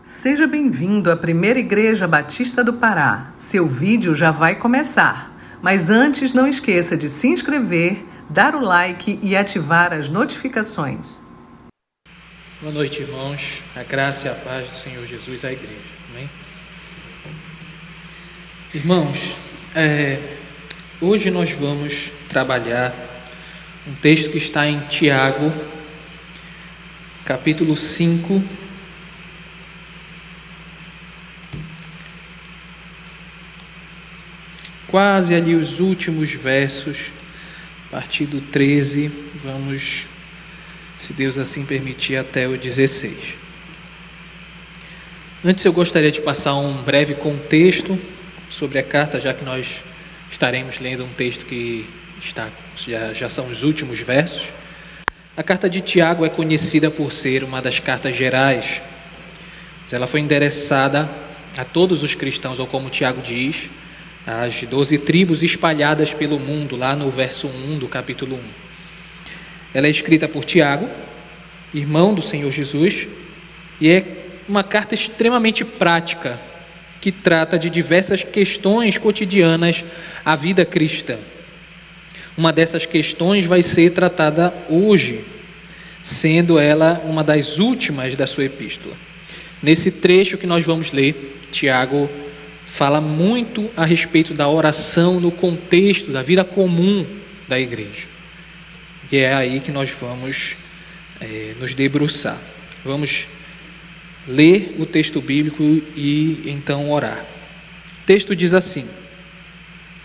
Seja bem-vindo à Primeira Igreja Batista do Pará. Seu vídeo já vai começar. Mas antes, não esqueça de se inscrever, dar o like e ativar as notificações. Boa noite, irmãos. A graça e a paz do Senhor Jesus à igreja. Amém? Irmãos, hoje nós vamos trabalhar um texto que está em Tiago, capítulo 5, quase ali os últimos versos, a partir do 13, vamos, se Deus assim permitir, até o 16. Antes eu gostaria de passar um breve contexto sobre a carta, já que nós estaremos lendo um texto que já são os últimos versos. A carta de Tiago é conhecida por ser uma das cartas gerais. Ela foi endereçada a todos os cristãos, ou como Tiago diz, as 12 tribos espalhadas pelo mundo, lá no verso 1 do capítulo 1. Ela é escrita por Tiago, irmão do Senhor Jesus, e é uma carta extremamente prática, que trata de diversas questões cotidianas à vida cristã. Uma dessas questões vai ser tratada hoje, sendo ela uma das últimas da sua epístola. Nesse trecho que nós vamos ler, Tiago fala muito a respeito da oração no contexto da vida comum da igreja. E é aí que nós vamos nos debruçar. Vamos ler o texto bíblico e então orar. O texto diz assim,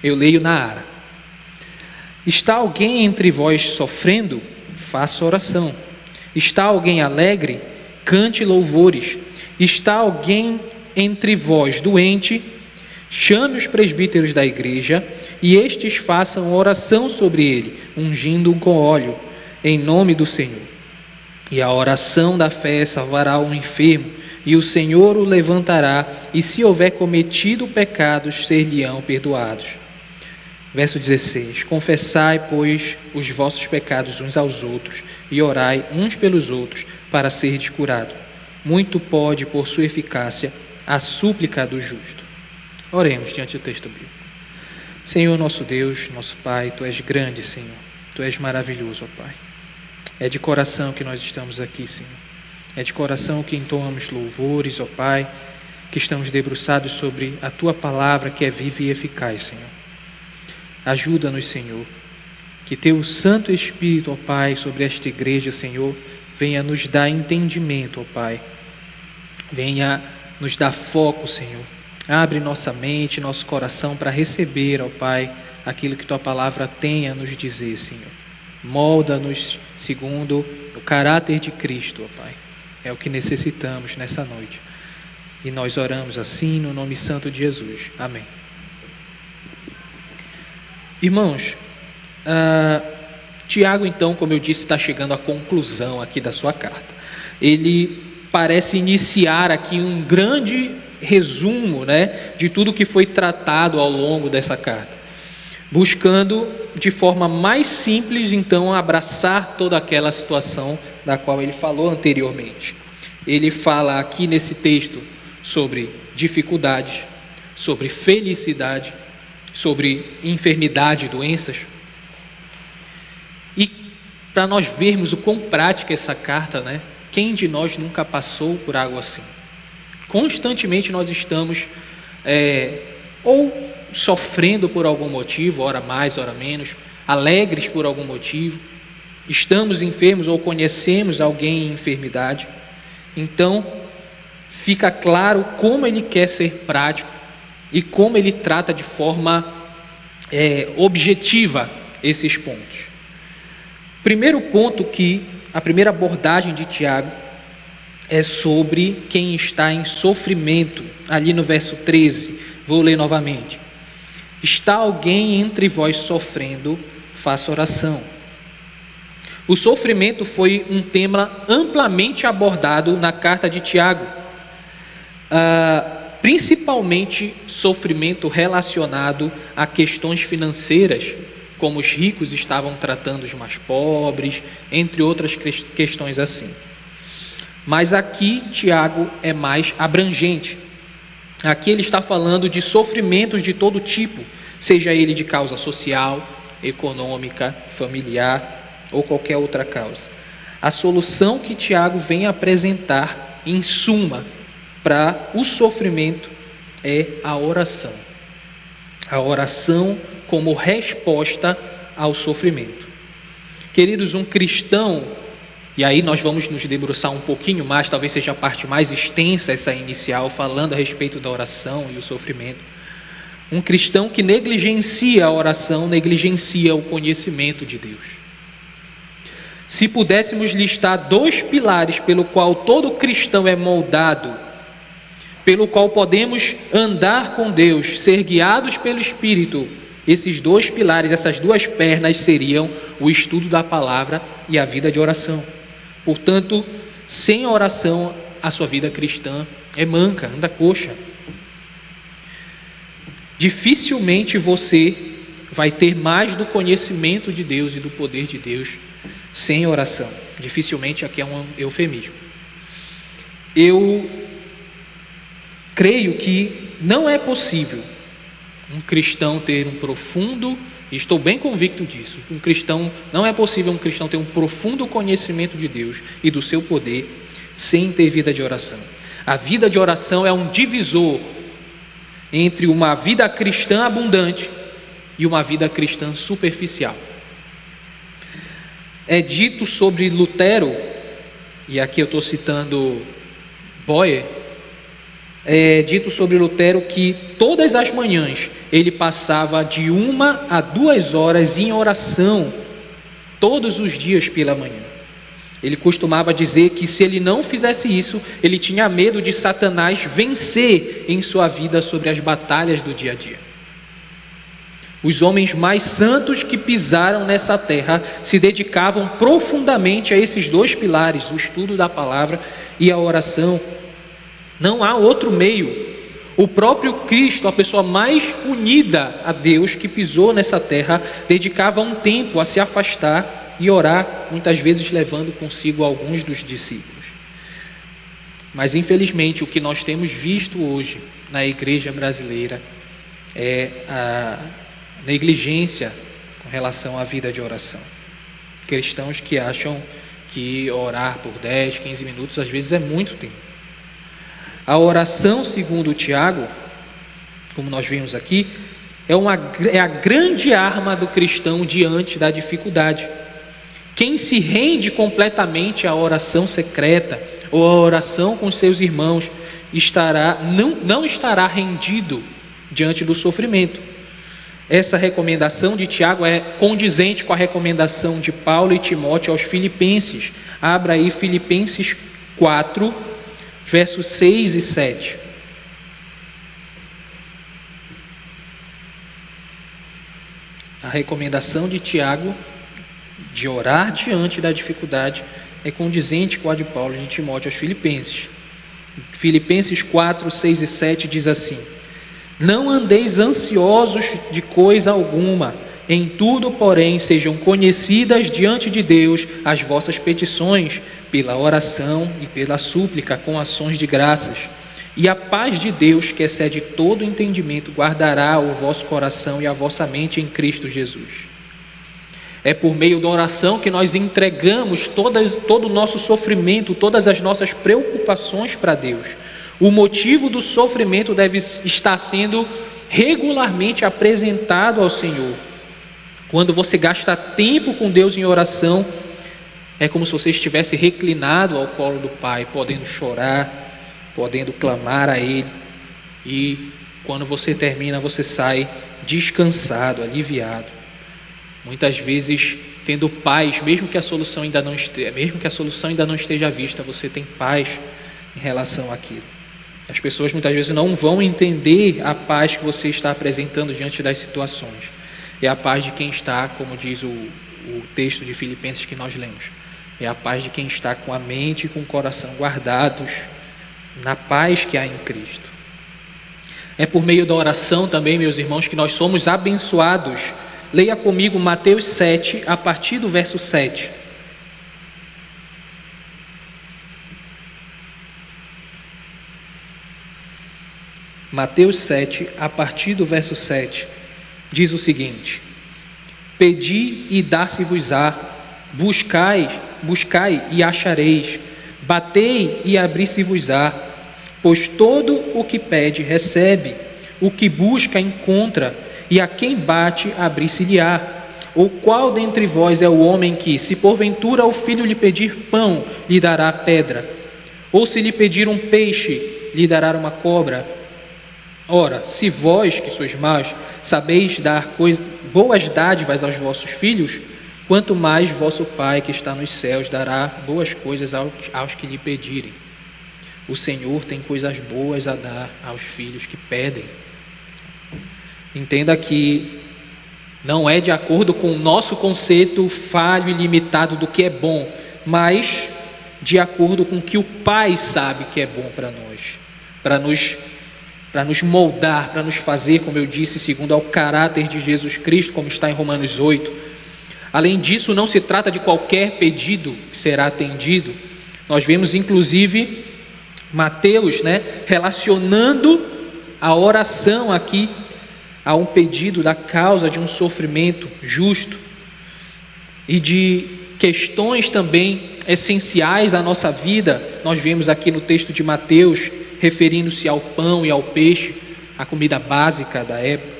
eu leio na Ara. Está alguém entre vós sofrendo? Faça oração. Está alguém alegre? Cante louvores. Está alguém entre vós doente? Chame os presbíteros da igreja e estes façam oração sobre ele, ungindo-o com óleo, em nome do Senhor. E a oração da fé salvará o enfermo, e o Senhor o levantará, e se houver cometido pecados, ser-lhe-ão perdoados. Verso 16. Confessai, pois, os vossos pecados uns aos outros, e orai uns pelos outros, para serdes curados. Muito pode, por sua eficácia, a súplica do justo. Oremos diante do texto bíblico. Senhor nosso Deus, nosso Pai, Tu és grande, Senhor. Tu és maravilhoso, ó Pai. É de coração que nós estamos aqui, Senhor. É de coração que entoamos louvores, ó Pai, que estamos debruçados sobre a Tua palavra que é viva e eficaz, Senhor. Ajuda-nos, Senhor, que Teu Santo Espírito, ó Pai, sobre esta igreja, Senhor, venha nos dar entendimento, ó Pai. Venha nos dar foco, Senhor. Abre nossa mente, nosso coração para receber, ó Pai, aquilo que Tua palavra tem a nos dizer, Senhor. Molda-nos segundo o caráter de Cristo, ó Pai. É o que necessitamos nessa noite. E nós oramos assim no nome santo de Jesus. Amém. Irmãos, Tiago, então, como eu disse, está chegando à conclusão aqui da sua carta. Ele parece iniciar aqui um grande resumo, de tudo que foi tratado ao longo dessa carta, buscando de forma mais simples, então, abraçar toda aquela situação da qual ele falou anteriormente. Ele fala aqui nesse texto sobre dificuldades, sobre felicidade, sobre enfermidade e doenças. E para nós vermos o quão prática é essa carta, quem de nós nunca passou por algo assim? Constantemente nós estamos ou sofrendo por algum motivo, ora mais, ora menos, alegres por algum motivo, estamos enfermos ou conhecemos alguém em enfermidade. Então, fica claro como ele quer ser prático e como ele trata de forma objetiva esses pontos. Primeiro ponto a primeira abordagem de Tiago é sobre quem está em sofrimento. Ali no verso 13, vou ler novamente. Está alguém entre vós sofrendo? Faça oração. O sofrimento foi um tema amplamente abordado na carta de Tiago. Principalmente sofrimento relacionado a questões financeiras, como os ricos estavam tratando os mais pobres, entre outras questões assim. Mas aqui Tiago é mais abrangente. Aqui ele está falando de sofrimentos de todo tipo, seja ele de causa social, econômica, familiar ou qualquer outra causa. A solução que Tiago vem apresentar, em suma, para o sofrimento é a oração. A oração como resposta ao sofrimento. Queridos, um cristão, e aí nós vamos nos debruçar um pouquinho mais, talvez seja a parte mais extensa essa inicial, falando a respeito da oração e o sofrimento. Um cristão que negligencia a oração, negligencia o conhecimento de Deus. Se pudéssemos listar 2 pilares pelo qual todo cristão é moldado, pelo qual podemos andar com Deus, ser guiados pelo Espírito, esses 2 pilares, essas 2 pernas seriam o estudo da palavra e a vida de oração. Portanto, sem oração, a sua vida cristã é manca, anda coxa. Dificilmente você vai ter mais do conhecimento de Deus e do poder de Deus sem oração. Dificilmente aqui é um eufemismo. Eu creio que não é possível um cristão ter um profundo, e estou bem convicto disso, não é possível um cristão ter um profundo conhecimento de Deus e do seu poder sem ter vida de oração. A vida de oração é um divisor entre uma vida cristã abundante e uma vida cristã superficial. É dito sobre Lutero, e aqui eu estou citando Boyer, é dito sobre Lutero que todas as manhãs ele passava de 1 a 2 horas em oração, todos os dias pela manhã. Ele costumava dizer que se ele não fizesse isso, ele tinha medo de Satanás vencer em sua vida sobre as batalhas do dia a dia. Os homens mais santos que pisaram nessa terra se dedicavam profundamente a esses 2 pilares, o estudo da palavra e a oração. Não há outro meio. O próprio Cristo, a pessoa mais unida a Deus que pisou nessa terra, dedicava um tempo a se afastar e orar, muitas vezes levando consigo alguns dos discípulos. Mas infelizmente o que nós temos visto hoje na igreja brasileira é a negligência com relação à vida de oração. Cristãos que acham que orar por 10, 15 minutos às vezes é muito tempo. A oração, segundo Tiago, como nós vimos aqui, é a grande arma do cristão diante da dificuldade. Quem se rende completamente à oração secreta ou à oração com seus irmãos não estará rendido diante do sofrimento. Essa recomendação de Tiago é condizente com a recomendação de Paulo e Timóteo aos Filipenses. Abra aí Filipenses 4, versos 6 e 7. A recomendação de Tiago de orar diante da dificuldade é condizente com a de Paulo e de Timóteo aos Filipenses. Filipenses 4, 6 e 7 diz assim: não andeis ansiosos de coisa alguma, em tudo, porém, sejam conhecidas diante de Deus as vossas petições, pela oração e pela súplica, com ações de graças. E a paz de Deus, que excede todo entendimento, guardará o vosso coração e a vossa mente em Cristo Jesus. É por meio da oração que nós entregamos todo o nosso sofrimento, todas as nossas preocupações para Deus. O motivo do sofrimento deve estar sendo regularmente apresentado ao Senhor. Quando você gasta tempo com Deus em oração, é como se você estivesse reclinado ao colo do Pai, podendo chorar, podendo clamar a Ele. E quando você termina, você sai descansado, aliviado. Muitas vezes, tendo paz, mesmo que a solução ainda não esteja à vista, você tem paz em relação àquilo. As pessoas muitas vezes não vão entender a paz que você está apresentando diante das situações. É a paz de quem está, como diz o texto de Filipenses que nós lemos, é a paz de quem está com a mente e com o coração guardados na paz que há em Cristo. É por meio da oração também, meus irmãos, que nós somos abençoados. Leia comigo Mateus 7, a partir do verso 7. Mateus 7, a partir do verso 7, diz o seguinte: Pedi e dar-se-vos-á, buscai e achareis, batei e abrir-se-vos-á, pois todo o que pede recebe, o que busca encontra, e a quem bate abrir-se-lhe-á. Ou qual dentre vós é o homem que, se porventura o filho lhe pedir pão, lhe dará pedra? Ou se lhe pedir um peixe, lhe dará uma cobra? Ora, se vós, que sois maus, sabeis dar boas dádivas aos vossos filhos, quanto mais vosso Pai que está nos céus dará boas coisas aos que lhe pedirem. O Senhor tem coisas boas a dar aos filhos que pedem. Entenda que não é de acordo com o nosso conceito falho e limitado do que é bom, mas de acordo com o que o Pai sabe que é bom para nós, para nos moldar, para nos fazer, como eu disse, segundo ao caráter de Jesus Cristo, como está em Romanos 8. Além disso, não se trata de qualquer pedido que será atendido. Nós vemos inclusive Mateus, relacionando a oração aqui a um pedido da causa de um sofrimento justo e de questões também essenciais à nossa vida. Nós vemos aqui no texto de Mateus, referindo-se ao pão e ao peixe, a comida básica da época,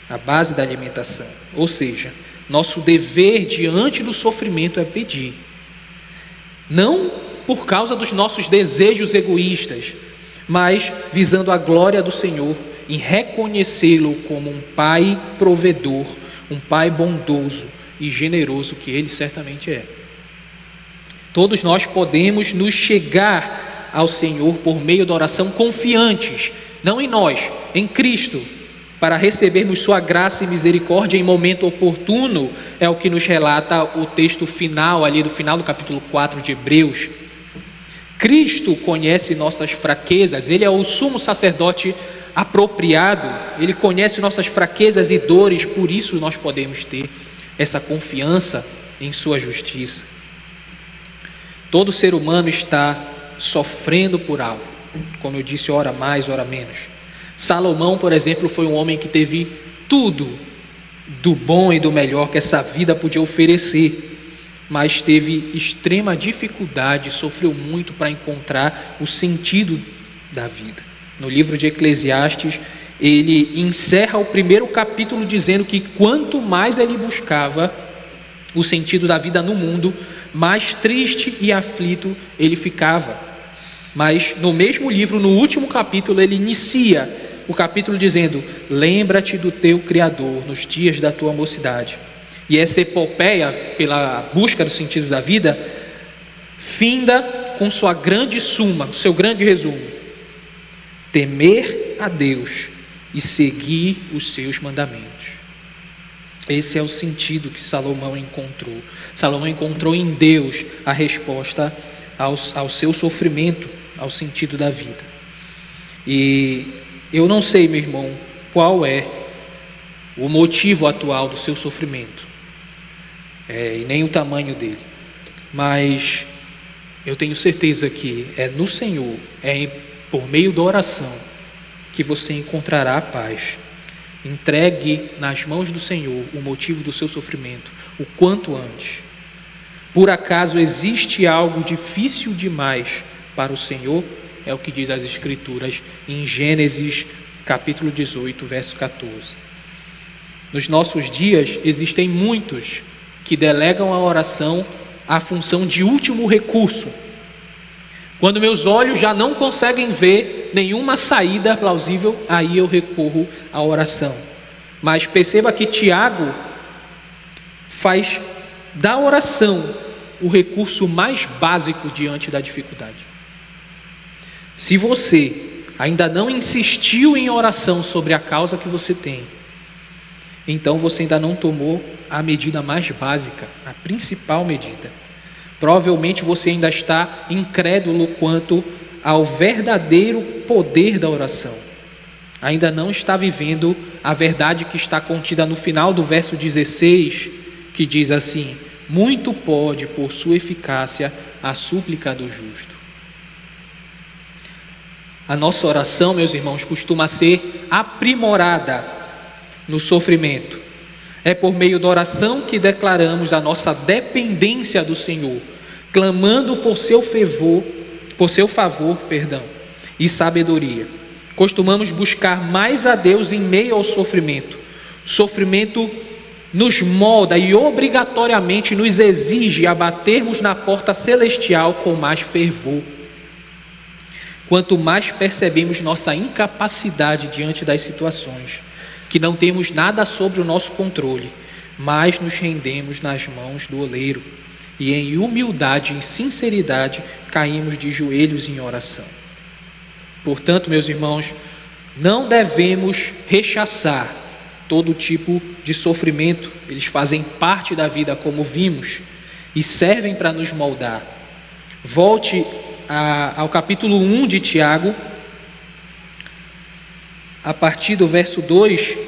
a base da alimentação. Ou seja, nosso dever diante do sofrimento é pedir, não por causa dos nossos desejos egoístas, mas visando a glória do Senhor, em reconhecê-lo como um Pai provedor, um Pai bondoso e generoso, que Ele certamente é. Todos nós podemos nos chegar ao Senhor por meio da oração confiantes, não em nós, em Cristo, para recebermos sua graça e misericórdia em momento oportuno. É o que nos relata o texto final, ali do final do capítulo 4 de Hebreus. Cristo conhece nossas fraquezas, Ele é o sumo sacerdote apropriado, Ele conhece nossas fraquezas e dores, por isso nós podemos ter essa confiança em sua justiça. Todo ser humano está sofrendo por algo, como eu disse, ora mais, ora menos. Salomão, por exemplo, foi um homem que teve tudo do bom e do melhor que essa vida podia oferecer, mas teve extrema dificuldade, sofreu muito para encontrar o sentido da vida. No livro de Eclesiastes, ele encerra o primeiro capítulo dizendo que quanto mais ele buscava o sentido da vida no mundo, mais triste e aflito ele ficava. Mas no mesmo livro, no último capítulo, ele inicia o capítulo dizendo: lembra-te do teu Criador nos dias da tua mocidade. E essa epopeia pela busca do sentido da vida finda com sua grande suma, seu grande resumo: temer a Deus e seguir os seus mandamentos. Esse é o sentido que Salomão encontrou. Salomão encontrou em Deus a resposta ao seu sofrimento, ao sentido da vida. E eu não sei, meu irmão, qual é o motivo atual do seu sofrimento, e nem o tamanho dele, mas eu tenho certeza que é no Senhor, por meio da oração, que você encontrará a paz. Entregue nas mãos do Senhor o motivo do seu sofrimento o quanto antes. Por acaso existe algo difícil demais para o Senhor? É o que diz as Escrituras em Gênesis capítulo 18, verso 14. Nos nossos dias existem muitos que delegam a oração à função de último recurso. Quando meus olhos já não conseguem ver nenhuma saída plausível, aí eu recorro à oração. Mas perceba que Tiago faz da oração o recurso mais básico diante da dificuldade. Se você ainda não insistiu em oração sobre a causa que você tem, então você ainda não tomou a medida mais básica, a principal medida. Provavelmente você ainda está incrédulo quanto ao verdadeiro poder da oração. Ainda não está vivendo a verdade que está contida no final do verso 16, que diz assim: muito pode, por sua eficácia, a súplica do justo. A nossa oração, meus irmãos, costuma ser aprimorada no sofrimento. É por meio da oração que declaramos a nossa dependência do Senhor, clamando por seu favor, e sabedoria. Costumamos buscar mais a Deus em meio ao sofrimento. O sofrimento nos molda e obrigatoriamente nos exige a batermos na porta celestial com mais fervor. Quanto mais percebemos nossa incapacidade diante das situações, que não temos nada sobre o nosso controle, mais nos rendemos nas mãos do oleiro e em humildade e sinceridade caímos de joelhos em oração. Portanto, meus irmãos, não devemos rechaçar todo tipo de sofrimento. Eles fazem parte da vida, como vimos, e servem para nos moldar. Volte ao capítulo 1 de Tiago, a partir do verso 2,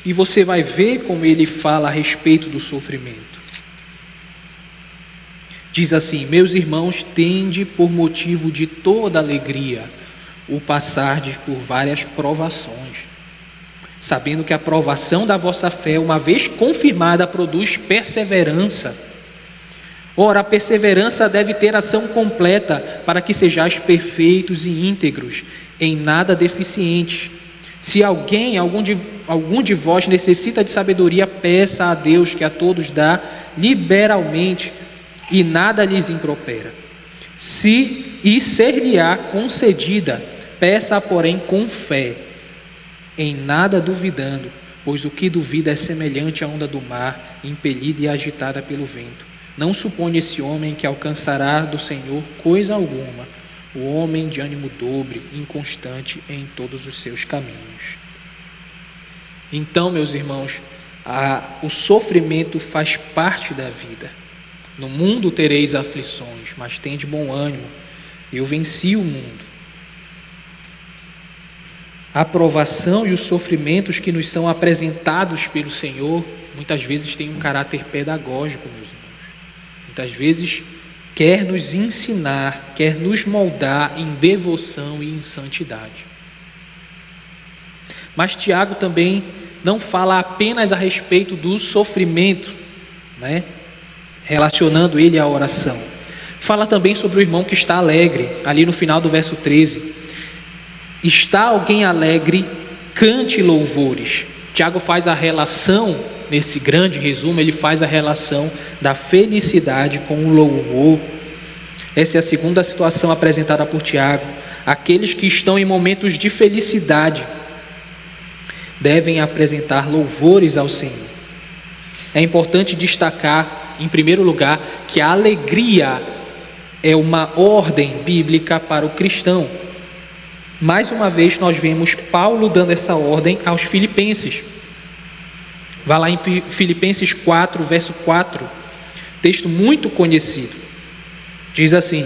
e você vai ver como ele fala a respeito do sofrimento. Diz assim: meus irmãos, tende por motivo de toda alegria o passardes por várias provações, sabendo que a provação da vossa fé, uma vez confirmada, produz perseverança. Ora, a perseverança deve ter ação completa, para que sejais perfeitos e íntegros, em nada deficientes. Se algum de vós necessita de sabedoria, peça a Deus, que a todos dá liberalmente, e nada lhes impropera. Ser-lhe-á concedida, peça, porém, com fé, em nada duvidando, pois o que duvida é semelhante à onda do mar, impelida e agitada pelo vento. Não suponha esse homem que alcançará do Senhor coisa alguma, o homem de ânimo dobre, inconstante em todos os seus caminhos. Então, meus irmãos, o sofrimento faz parte da vida. No mundo tereis aflições, mas tende bom ânimo, eu venci o mundo. A provação e os sofrimentos que nos são apresentados pelo Senhor, muitas vezes têm um caráter pedagógico, meus irmãos. Muitas vezes quer nos ensinar, quer nos moldar em devoção e em santidade. Mas Tiago também não fala apenas a respeito do sofrimento, né? Relacionando ele à oração. Fala também sobre o irmão que está alegre, ali no final do verso 13. Está alguém alegre, cante louvores. Tiago faz a relação, nesse grande resumo, ele faz a relação da felicidade com o louvor. Essa é a segunda situação apresentada por Tiago. Aqueles que estão em momentos de felicidade devem apresentar louvores ao Senhor. É importante destacar, em primeiro lugar, que a alegria é uma ordem bíblica para o cristão. Mais uma vez nós vemos Paulo dando essa ordem aos filipenses. Vá lá em Filipenses 4, verso 4, texto muito conhecido. Diz assim: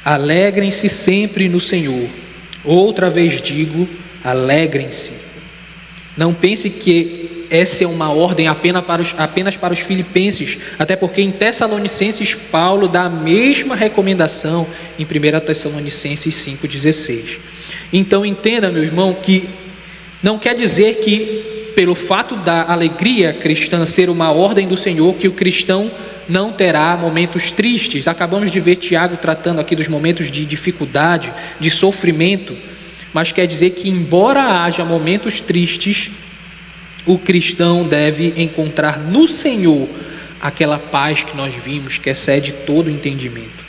alegrem-se sempre no Senhor. Outra vez digo, alegrem-se. Não pense que essa é uma ordem apenas para os filipenses, até porque em Tessalonicenses Paulo dá a mesma recomendação em 1 Tessalonicenses 5,16. Então entenda, meu irmão, que não quer dizer que pelo fato da alegria cristã ser uma ordem do Senhor, que o cristão não terá momentos tristes. Acabamos de ver Tiago tratando aqui dos momentos de dificuldade, de sofrimento, mas quer dizer que embora haja momentos tristes, o cristão deve encontrar no Senhor aquela paz que nós vimos, que excede todo o entendimento.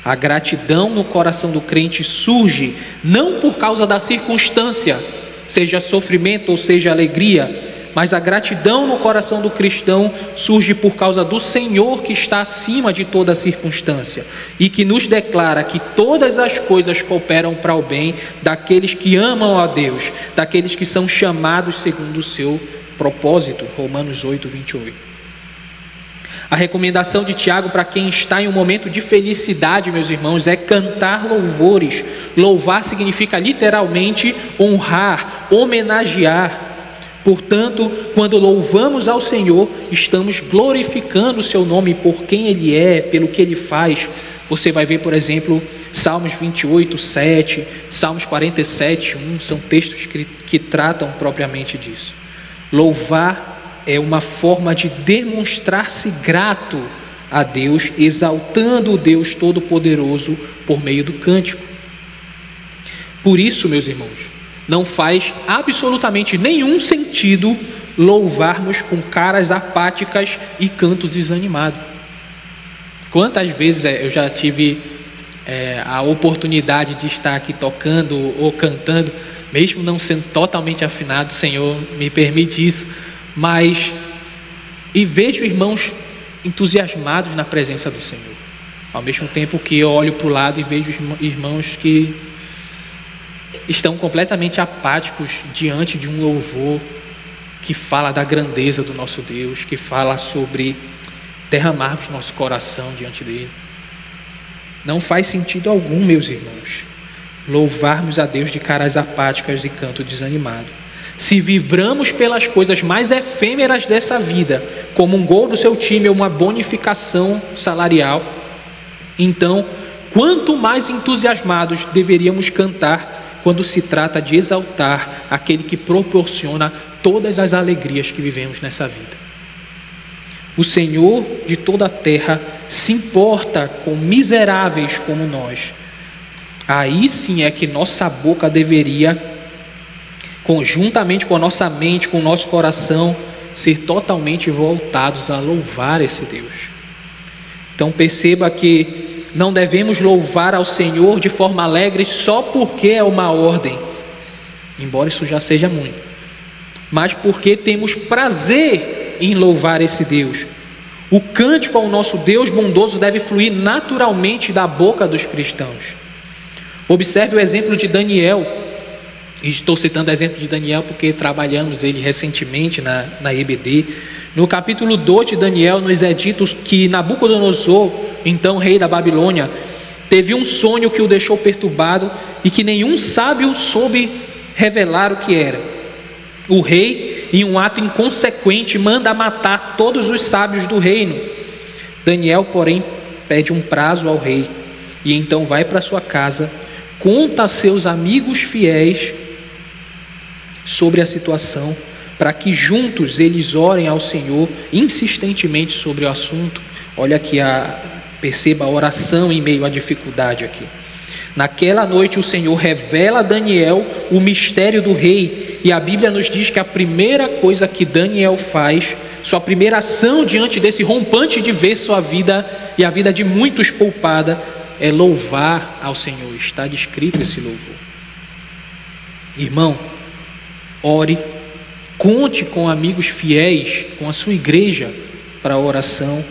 A gratidão no coração do crente surge não por causa da circunstância, seja sofrimento ou seja alegria, mas a gratidão no coração do cristão surge por causa do Senhor, que está acima de toda circunstância e que nos declara que todas as coisas cooperam para o bem daqueles que amam a Deus, daqueles que são chamados segundo o seu propósito. Romanos 8, 28. A recomendação de Tiago para quem está em um momento de felicidade, meus irmãos, é cantar louvores. Louvar significa literalmente honrar, homenagear. Portanto, quando louvamos ao Senhor, estamos glorificando o seu nome por quem Ele é, pelo que Ele faz. Você vai ver, por exemplo, Salmos 28, 7, Salmos 47, 1, são textos que tratam propriamente disso. Louvar é uma forma de demonstrar-se grato a Deus, exaltando o Deus Todo-Poderoso por meio do cântico. Por isso, meus irmãos, não faz absolutamente nenhum sentido louvarmos com caras apáticas e cantos desanimados. Quantas vezes eu já tive a oportunidade de estar aqui tocando ou cantando, mesmo não sendo totalmente afinado, Senhor, me permite isso, mas vejo irmãos entusiasmados na presença do Senhor, ao mesmo tempo que eu olho para o lado e vejo irmãos que estão completamente apáticos diante de um louvor que fala da grandeza do nosso Deus, que fala sobre derramarmos nosso coração diante dele. Não faz sentido algum, meus irmãos, louvarmos a Deus de caras apáticas e canto desanimado. Se vibramos pelas coisas mais efêmeras dessa vida, como um gol do seu time ou uma bonificação salarial, então, quanto mais entusiasmados deveríamos cantar quando se trata de exaltar aquele que proporciona todas as alegrias que vivemos nessa vida. O Senhor de toda a terra se importa com miseráveis como nós. Aí sim é que nossa boca deveria, conjuntamente com a nossa mente, com o nosso coração, ser totalmente voltados a louvar esse Deus. Então perceba que não devemos louvar ao Senhor de forma alegre só porque é uma ordem, embora isso já seja muito, mas porque temos prazer em louvar esse Deus. O cântico ao nosso Deus bondoso deve fluir naturalmente da boca dos cristãos. Observe o exemplo de Daniel. E estou citando o exemplo de Daniel porque trabalhamos ele recentemente na EBD. No capítulo 2 de Daniel nos é dito que Nabucodonosor, então rei da Babilônia, teve um sonho que o deixou perturbado e que nenhum sábio soube revelar o que era. O rei, em um ato inconsequente, manda matar todos os sábios do reino. Daniel, porém, pede um prazo ao rei e então vai para sua casa, conta a seus amigos fiéis sobre a situação, para que juntos eles orem ao Senhor insistentemente sobre o assunto. Olha aqui, perceba a oração em meio à dificuldade aqui. Naquela noite o Senhor revela a Daniel o mistério do rei, e a Bíblia nos diz que a primeira coisa que Daniel faz, sua primeira ação diante desse rompante de ver sua vida e a vida de muitos poupada, é louvar ao Senhor. Está descrito esse louvor. Irmão, ore, conte com amigos fiéis, com a sua igreja para a oração,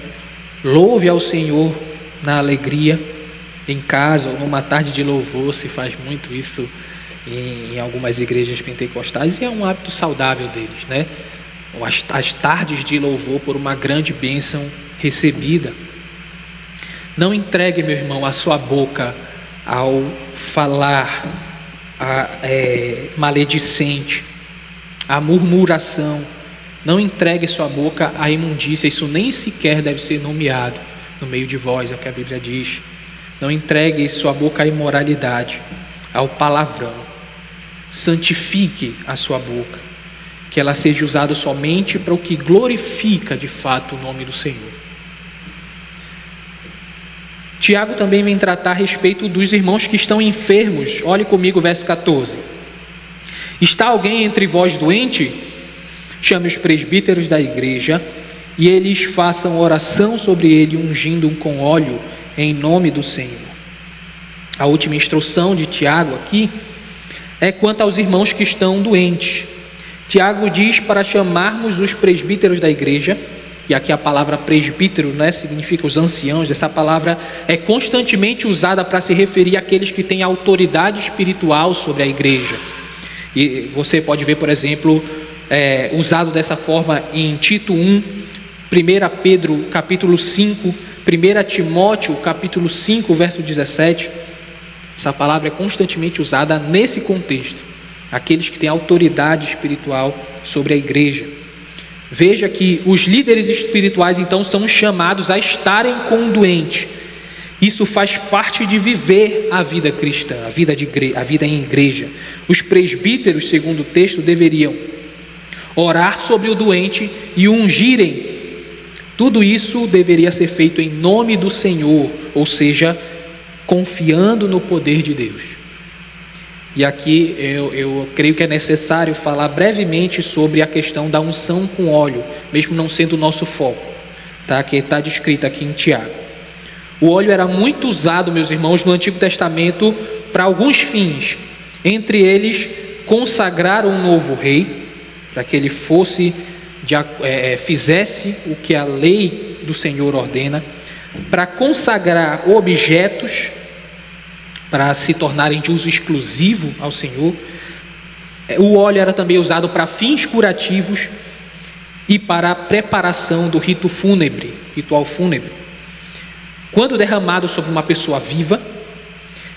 louve ao Senhor na alegria, em casa ou numa tarde de louvor. Se faz muito isso em algumas igrejas pentecostais e é um hábito saudável deles, né? As tardes de louvor por uma grande bênção recebida. Não entregue, meu irmão, a sua boca ao falar maledicente, a murmuração. Não entregue sua boca à imundícia. Isso nem sequer deve ser nomeado no meio de vós, é o que a Bíblia diz. Não entregue sua boca à imoralidade, ao palavrão. Santifique a sua boca, que ela seja usada somente para o que glorifica de fato o nome do Senhor. Tiago também vem tratar a respeito dos irmãos que estão enfermos. Olhe comigo o verso 14. Está alguém entre vós doente? Chame os presbíteros da igreja e eles façam oração sobre ele, ungindo-o com óleo em nome do Senhor. A última instrução de Tiago aqui é quanto aos irmãos que estão doentes. Tiago diz para chamarmos os presbíteros da igreja, e aqui a palavra presbítero, né, significa os anciãos. Essa palavra é constantemente usada para se referir àqueles que têm autoridade espiritual sobre a igreja. E você pode ver, por exemplo, usado dessa forma em Tito 1, 1 Pedro capítulo 5, 1 Timóteo capítulo 5, verso 17. Essa palavra é constantemente usada nesse contexto, aqueles que têm autoridade espiritual sobre a igreja. Veja que os líderes espirituais então são chamados a estarem com o doente Isso faz parte de viver a vida cristã, a vida em igreja. Os presbíteros, segundo o texto, deveriam orar sobre o doente e o ungirem. Tudo isso deveria ser feito em nome do Senhor, ou seja, confiando no poder de Deus. E aqui eu creio que é necessário falar brevemente sobre a questão da unção com óleo, mesmo não sendo o nosso foco, tá? Que está descrito aqui em Tiago. O óleo era muito usado, meus irmãos, no Antigo Testamento para alguns fins. Entre eles, consagrar um novo rei, para que ele fizesse o que a lei do Senhor ordena, para consagrar objetos, para se tornarem de uso exclusivo ao Senhor. O óleo era também usado para fins curativos e para a preparação do ritual fúnebre. Quando derramado sobre uma pessoa viva,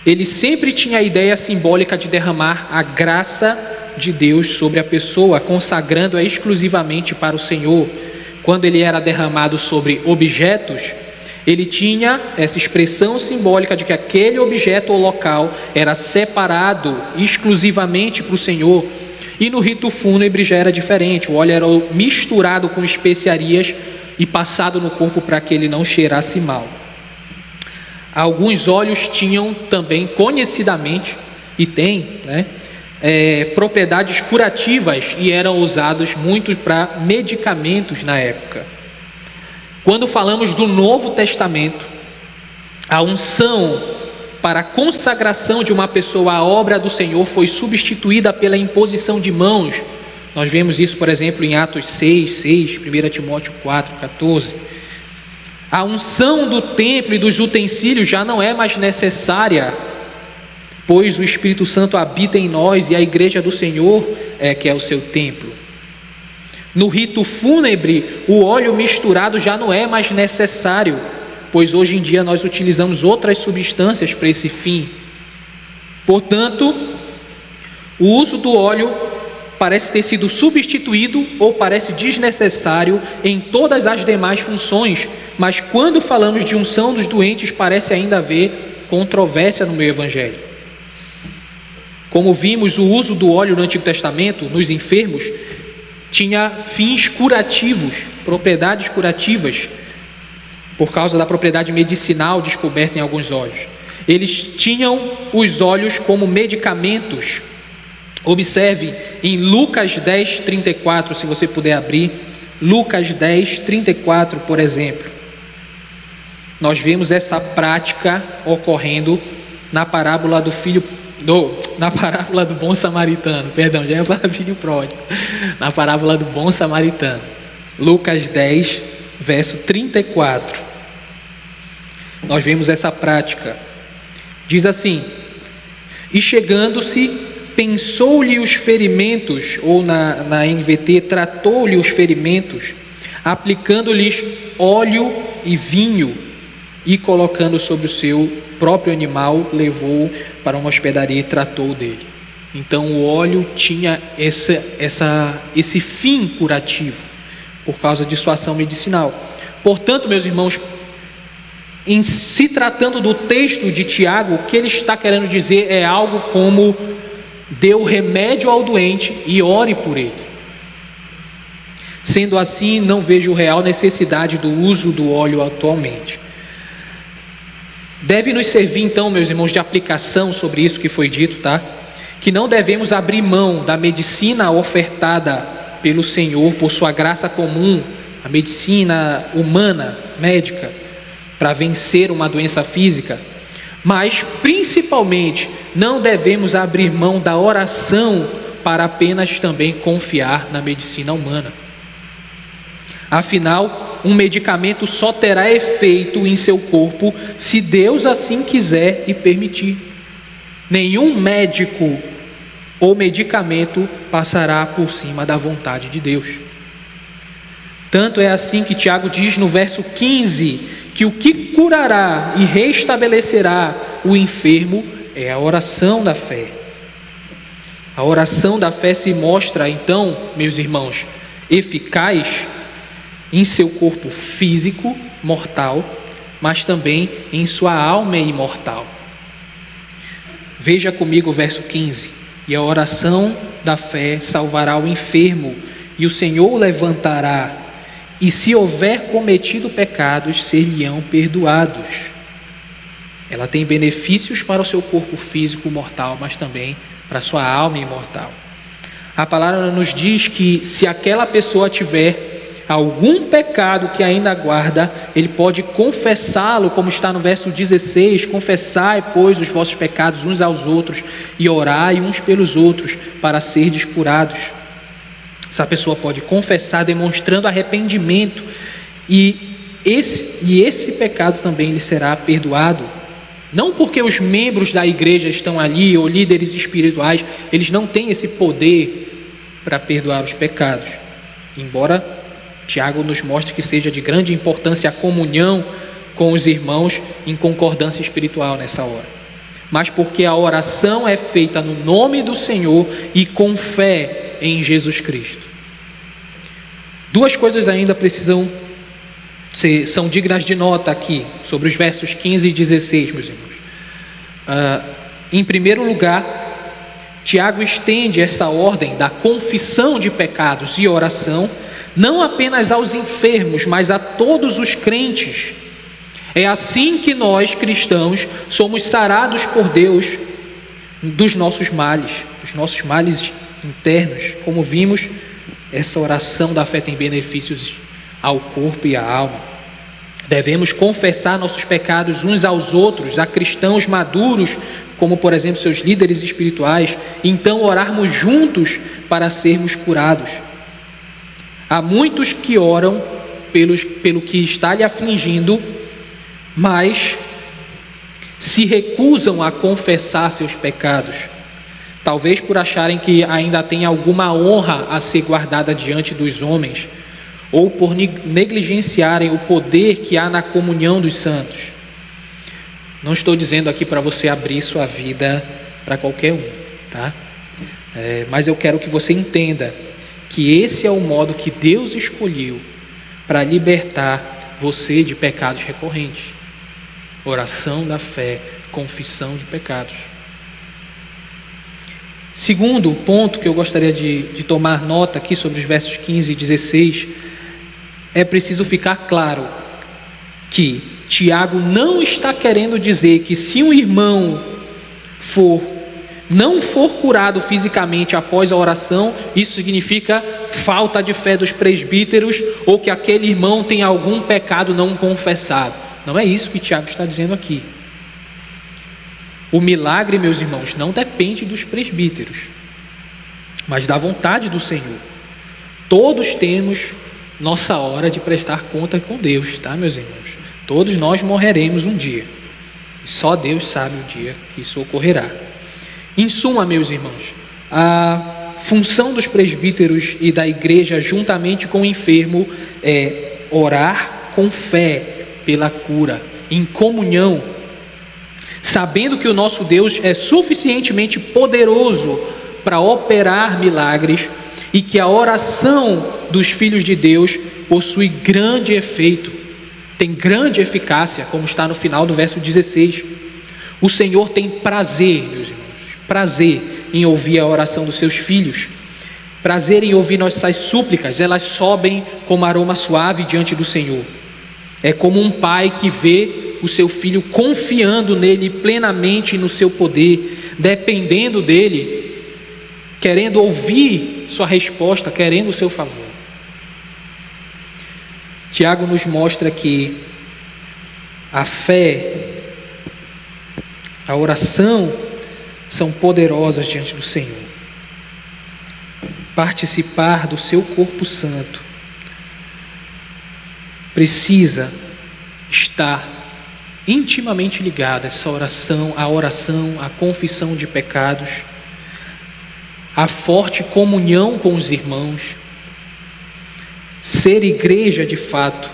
ele sempre tinha a ideia simbólica de derramar a graça de Deus sobre a pessoa, consagrando-a exclusivamente para o Senhor. Quando ele era derramado sobre objetos, ele tinha essa expressão simbólica de que aquele objeto ou local era separado exclusivamente para o Senhor. E no rito fúnebre já era diferente. O óleo era misturado com especiarias e passado no corpo para que ele não cheirasse mal. Alguns óleos tinham também, conhecidamente, e tem, propriedades curativas e eram usados muito para medicamentos na época. Quando falamos do Novo Testamento, a unção para a consagração de uma pessoa à obra do Senhor foi substituída pela imposição de mãos. Nós vemos isso, por exemplo, em Atos 6, 1 Timóteo 4, 14. A unção do templo e dos utensílios já não é mais necessária, pois o Espírito Santo habita em nós e a igreja do Senhor que é o seu templo. No rito fúnebre, o óleo misturado já não é mais necessário, pois hoje em dia nós utilizamos outras substâncias para esse fim. Portanto, o uso do óleo parece ter sido substituído ou parece desnecessário em todas as demais funções, mas quando falamos de unção dos doentes, parece ainda haver controvérsia no meio evangélico. Como vimos, o uso do óleo no Antigo Testamento, nos enfermos, tinha fins curativos, propriedades curativas, por causa da propriedade medicinal descoberta em alguns óleos. Eles tinham os óleos como medicamentos. Observe em Lucas 10, 34, se você puder abrir, Lucas 10, 34, por exemplo. Nós vemos essa prática ocorrendo na parábola do bom samaritano, já ia falar filho pródigo, na parábola do bom samaritano, Lucas 10, verso 34, nós vemos essa prática. Diz assim: e chegando-se, pensou-lhe os ferimentos, ou na NVT, tratou-lhe os ferimentos, aplicando-lhes óleo e vinho, e colocando sobre o seu próprio animal, levou para uma hospedaria e tratou dele. Então o óleo tinha esse fim curativo, por causa de sua ação medicinal. Portanto, meus irmãos, em se tratando do texto de Tiago, o que ele está querendo dizer é algo como: dê o remédio ao doente e ore por ele. Sendo assim, não vejo real necessidade do uso do óleo atualmente. Deve nos servir então, meus irmãos, de aplicação sobre isso que foi dito, tá? Que não devemos abrir mão da medicina ofertada pelo Senhor por sua graça comum, a medicina humana, médica, para vencer uma doença física, mas principalmente não devemos abrir mão da oração para apenas também confiar na medicina humana. Afinal, um medicamento só terá efeito em seu corpo se Deus assim quiser e permitir. Nenhum médico ou medicamento passará por cima da vontade de Deus. Tanto é assim que Tiago diz no verso 15, que o que curará e restabelecerá o enfermo é a oração da fé. A oração da fé se mostra então, meus irmãos, eficaz em seu corpo físico, mortal, mas também em sua alma imortal. Veja comigo o verso 15. E a oração da fé salvará o enfermo, e o Senhor o levantará, e se houver cometido pecados, ser-lhe-ão perdoados. Ela tem benefícios para o seu corpo físico mortal, mas também para a sua alma imortal. A palavra nos diz que se aquela pessoa tiver algum pecado que ainda guarda, ele pode confessá-lo, como está no verso 16: confessai, pois, os vossos pecados uns aos outros, e orai uns pelos outros, para serdes curados. Essa pessoa pode confessar, demonstrando arrependimento, e esse pecado também lhe será perdoado. Não porque os membros da igreja estão ali, ou líderes espirituais, eles não têm esse poder para perdoar os pecados, embora Tiago nos mostre que seja de grande importância a comunhão com os irmãos em concordância espiritual nessa hora, mas porque a oração é feita no nome do Senhor e com fé em Jesus Cristo. Duas coisas ainda são dignas de nota aqui, sobre os versos 15 e 16, meus irmãos. Em primeiro lugar, Tiago estende essa ordem da confissão de pecados e oração não apenas aos enfermos, mas a todos os crentes. É assim que nós, cristãos, somos sarados por Deus dos nossos males internos. Como vimos, essa oração da fé tem benefícios ao corpo e à alma. Devemos confessar nossos pecados uns aos outros, a cristãos maduros, como por exemplo seus líderes espirituais, e então orarmos juntos para sermos curados. Há muitos que oram pelo que está lhe afligindo, mas se recusam a confessar seus pecados, talvez por acharem que ainda tem alguma honra a ser guardada diante dos homens, ou por negligenciarem o poder que há na comunhão dos santos. Não estou dizendo aqui para você abrir sua vida para qualquer um, tá? Mas eu quero que você entenda que esse é o modo que Deus escolheu para libertar você de pecados recorrentes. Oração da fé, confissão de pecados. Segundo ponto que eu gostaria de tomar nota aqui sobre os versos 15 e 16, é preciso ficar claro que Tiago não está querendo dizer que se um irmão não for curado fisicamente após a oração, isso significa falta de fé dos presbíteros, ou que aquele irmão tem algum pecado não confessado. Não é isso que Tiago está dizendo aqui. O milagre, meus irmãos, não depende dos presbíteros, mas da vontade do Senhor. Todos temos nossa hora de prestar conta com Deus, tá, meus irmãos? Todos nós morreremos um dia, e só Deus sabe o dia que isso ocorrerá. Em suma, meus irmãos, a função dos presbíteros e da igreja juntamente com o enfermo é orar com fé pela cura, em comunhão, sabendo que o nosso Deus é suficientemente poderoso para operar milagres e que a oração dos filhos de Deus possui grande efeito, tem grande eficácia, como está no final do verso 16. O Senhor tem prazer, meus irmãos, prazer em ouvir a oração dos seus filhos, prazer em ouvir nossas súplicas. Elas sobem como aroma suave diante do Senhor. É como um pai que vê o seu filho confiando nele plenamente no seu poder, dependendo dele, querendo ouvir sua resposta, querendo o seu favor. Tiago nos mostra que a fé, a oração são poderosas diante do Senhor. Participar do seu corpo santo precisa estar intimamente ligado a essa oração, a confissão de pecados, a forte comunhão com os irmãos. Ser igreja de fato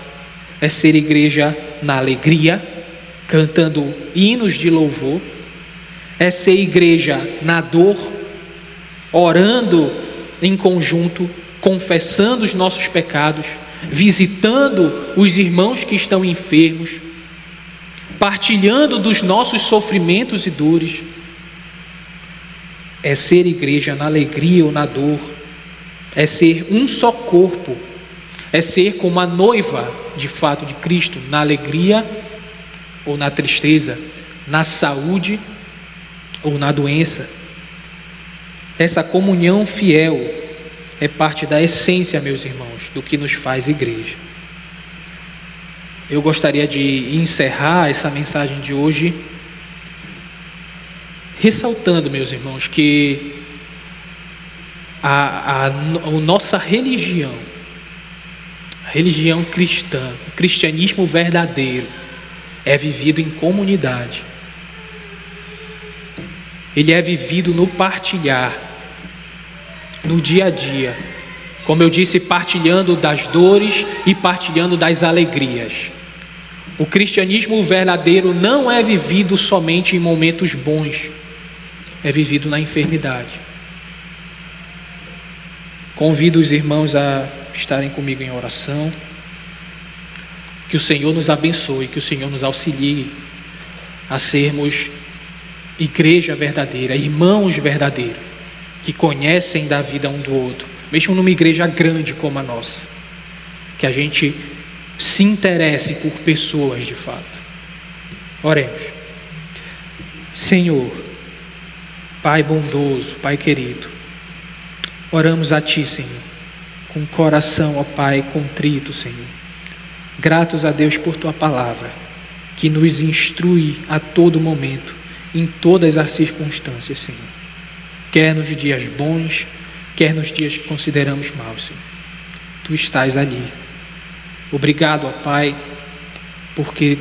é ser igreja na alegria, cantando hinos de louvor, é ser igreja na dor, orando em conjunto, confessando os nossos pecados, visitando os irmãos que estão enfermos. partilhando dos nossos sofrimentos e dores. É ser igreja na alegria ou na dor, é ser um só corpo, é ser como a noiva de fato de Cristo, na alegria ou na tristeza, na saúde ou na doença. Essa comunhão fiel é parte da essência, meus irmãos, do que nos faz igreja. Eu gostaria de encerrar essa mensagem de hoje ressaltando, meus irmãos, que a nossa religião, a religião cristã, o cristianismo verdadeiro, é vivido em comunidade. Ele é vivido no partilhar, no dia a dia. Como eu disse, partilhando das dores e partilhando das alegrias. O cristianismo verdadeiro não é vivido somente em momentos bons, é vivido na enfermidade. Convido os irmãos a estarem comigo em oração. Que o Senhor nos abençoe, que o Senhor nos auxilie a sermos igreja verdadeira, irmãos verdadeiros, que conhecem da vida um do outro, mesmo numa igreja grande como a nossa. Que a gente se interesse por pessoas de fato. Oremos. Senhor, Pai bondoso, Pai querido, oramos a Ti, Senhor, com o coração, ó Pai, contrito, Senhor. Gratos a Deus por Tua palavra, que nos instrui a todo momento, em todas as circunstâncias, Senhor. Quer nos dias bons, quer nos dias que consideramos maus, Senhor. Tu estás ali. Obrigado, ó Pai, porque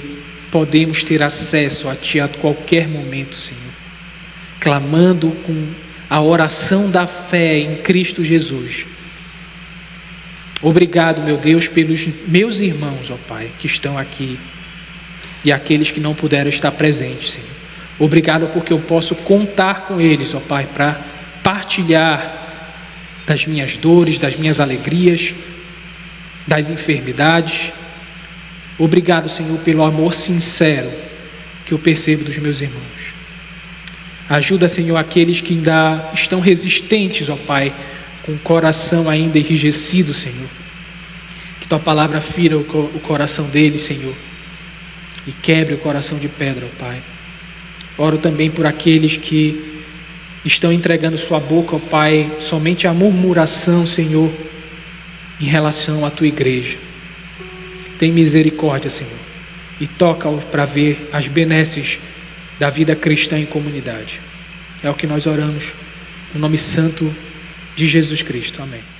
podemos ter acesso a Ti a qualquer momento, Senhor. Clamando com a oração da fé em Cristo Jesus. Obrigado, meu Deus, pelos meus irmãos, ó Pai, que estão aqui e aqueles que não puderam estar presentes, Senhor. Obrigado porque eu posso contar com eles, ó Pai, para partilhar das minhas dores, das minhas alegrias, das enfermidades. Obrigado, Senhor, pelo amor sincero que eu percebo dos meus irmãos. Ajuda, Senhor, aqueles que ainda estão resistentes, ó Pai, com o coração ainda enrijecido, Senhor. Que Tua palavra fira o coração deles, Senhor, e quebre o coração de pedra, ó Pai. Oro também por aqueles que estão entregando sua boca, ó Pai, somente a murmuração, Senhor, em relação à Tua igreja. Tem misericórdia, Senhor, e toca-os para ver as benesses da vida cristã em comunidade. É o que nós oramos, no nome santo de Jesus Cristo. Amém.